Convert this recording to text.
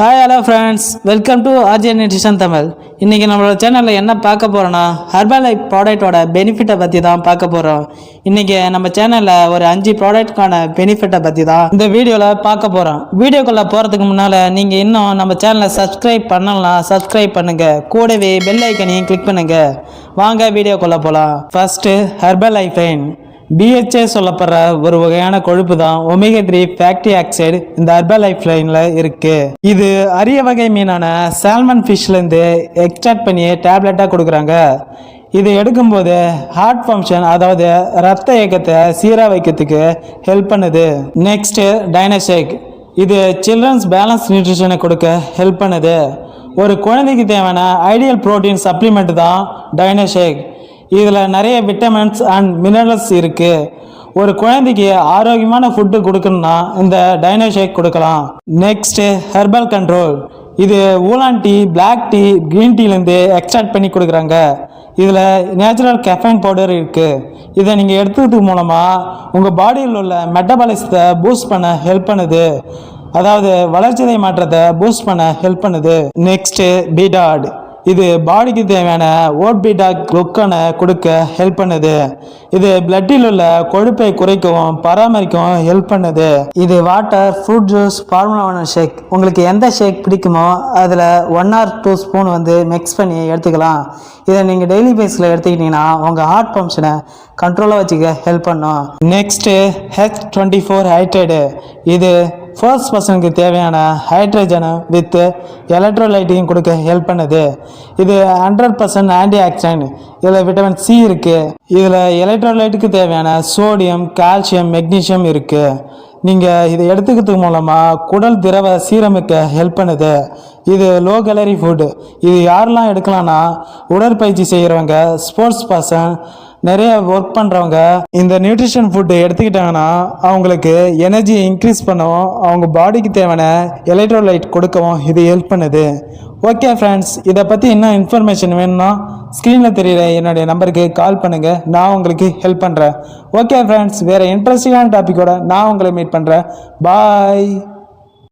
Hi hello friends, welcome to RJ nutrition Tamil. இன்றைக்கி நம்மளோட சேனலில் என்ன பார்க்க போகிறோன்னா ஹெர்பல் லைஃப் ப்ராடக்ட்டோட பெனிஃபிட்டை பற்றி தான் பார்க்க போகிறோம். இன்றைக்கி நம்ம சேனலில் ஒரு 5 ப்ராடக்ட்கான பெனிஃபிட்டை பற்றி தான் இந்த வீடியோவில் பார்க்க போகிறோம். வீடியோக்குள்ளே போகிறதுக்கு முன்னால் நீங்கள் இன்னும் நம்ம சேனலை சப்ஸ்கிரைப் பண்ணலாம், சப்ஸ்கிரைப் பண்ணுங்கள். கூடவே பெல் ஐக்கனையும் கிளிக் பண்ணுங்கள். வாங்க வீடியோக்குள்ளே போகலாம். ஃபஸ்ட்டு ஹெர்பல் லைஃப் BHA சொல்லப்படுற ஒரு வகையான கொழுப்பு தான் ஒமேகா 3 ஃபேட்டி ஆக்சைடு இந்த ஹெர்பல் லைஃப் லைனில் இருக்குது. இது அரிய வகை மீனான சால்மன் ஃபிஷ்லேருந்து எக்ஸ்ட்ராக்ட் பண்ணி டேப்லெட்டாக கொடுக்குறாங்க. இது எடுக்கும்போது ஹார்ட் ஃபங்க்ஷன், அதாவது ரத்த இயக்கத்தை சீராக வைக்கிறதுக்கு ஹெல்ப் பண்ணுது. நெக்ஸ்ட்டு டைனோஷேக், இது சில்ட்ரன்ஸ் பேலன்ஸ் நியூட்ரிஷனை கொடுக்க ஹெல்ப் பண்ணுது. ஒரு குழந்தைக்கு தேவையான ஐடியல் ப்ரோட்டீன் சப்ளிமெண்ட் தான் டைனோஷேக். இதில் நிறைய விட்டமின்ஸ் அண்ட் மினரல்ஸ் இருக்குது. ஒரு குழந்தைக்கு ஆரோக்கியமான ஃபுட்டு கொடுக்கணும்னா இந்த டைனோஷேக் கொடுக்கலாம். நெக்ஸ்ட்டு ஹெர்பல் கண்ட்ரோல், இது oolong tea, black tea, green டீலேருந்து எக்ஸ்ட்ராக்ட் பண்ணி கொடுக்குறாங்க. இதில் நேச்சுரல் கெஃபைன் பவுடர் இருக்குது. இதை நீங்கள் எடுத்துக்கிறதுக்கு மூலமாக உங்கள் பாடியில் உள்ள மெட்டபாலிசத்தை பூஸ்ட் பண்ண ஹெல்ப் பண்ணுது, அதாவது வளர்ச்சிதை மாற்றத்தை பூஸ்ட் பண்ண ஹெல்ப் பண்ணுது. நெக்ஸ்ட்டு பீடாட், இது பாடிக்கு தேவையான ஓட் பீட்டா குளுக்கனை கொடுக்க ஹெல்ப் பண்ணுது. இது பிளட்டில் உள்ள கொழுப்பை குறைக்கவும் பராமரிக்கவும் ஹெல்ப் பண்ணுது. இது வாட்டர், ஃப்ரூட் ஜூஸ், ஃபார்முலா ஷேக், உங்களுக்கு எந்த ஷேக் பிடிக்குமோ அதில் 1 or 2 ஸ்பூன் மிக்ஸ் பண்ணி எடுத்துக்கலாம். இதை நீங்கள் டெய்லி பேஸில் எடுத்துக்கிட்டிங்கன்னா உங்கள் ஹார்ட் ஃபங்க்ஷனை கண்ட்ரோலாக வச்சுக்க ஹெல்ப் பண்ணும். நெக்ஸ்ட்டு H24 ஹைட்ரேடு, இது ஃபர்ஸ்ட் பர்சனுக்கு தேவையான ஹைட்ரஜனை வித் எலக்ட்ரோலைட்டையும் கொடுக்க ஹெல்ப் பண்ணுது. இது 100% ஆன்டி ஆக்சிடென்ட். இதில் விட்டமின் C இருக்குது. இதில் எலக்ட்ரோலைட்டுக்கு தேவையான சோடியம், கால்சியம், மெக்னீஷியம் இருக்குது. நீங்கள் இதை எடுத்துக்கிறதுக்கு மூலமாக குடல் திரவ சீரமைக்க ஹெல்ப் பண்ணுது. இது லோ கேலரி ஃபுட்டு. இது யாரெல்லாம் எடுக்கலாம்னா உடற்பயிற்சி செய்கிறவங்க, ஸ்போர்ட்ஸ் பர்சன், நிறைய ஒர்க் பண்ணுறவங்க இந்த நியூட்ரிஷன் ஃபுட்டு எடுத்துக்கிட்டாங்கன்னா அவங்களுக்கு எனர்ஜி இன்க்ரீஸ் பண்ணவும், அவங்க பாடிக்கு தேவையான எலக்ட்ரோலைட் கொடுக்கவும் இது ஹெல்ப் பண்ணுது. ஓகே ஃப்ரெண்ட்ஸ், இதை பற்றி இன்னும் இன்ஃபர்மேஷன் வேணும்னா ஸ்க்ரீனில் தெரிகிற என்னுடைய நம்பருக்கு கால் பண்ணுங்கள், நான் உங்களுக்கு ஹெல்ப் பண்ணுறேன். ஓகே ஃப்ரெண்ட்ஸ், வேறு இன்ட்ரெஸ்டிங்கான டாப்பிக்கோட நான் உங்களை மீட் பண்ணுறேன். பாய்.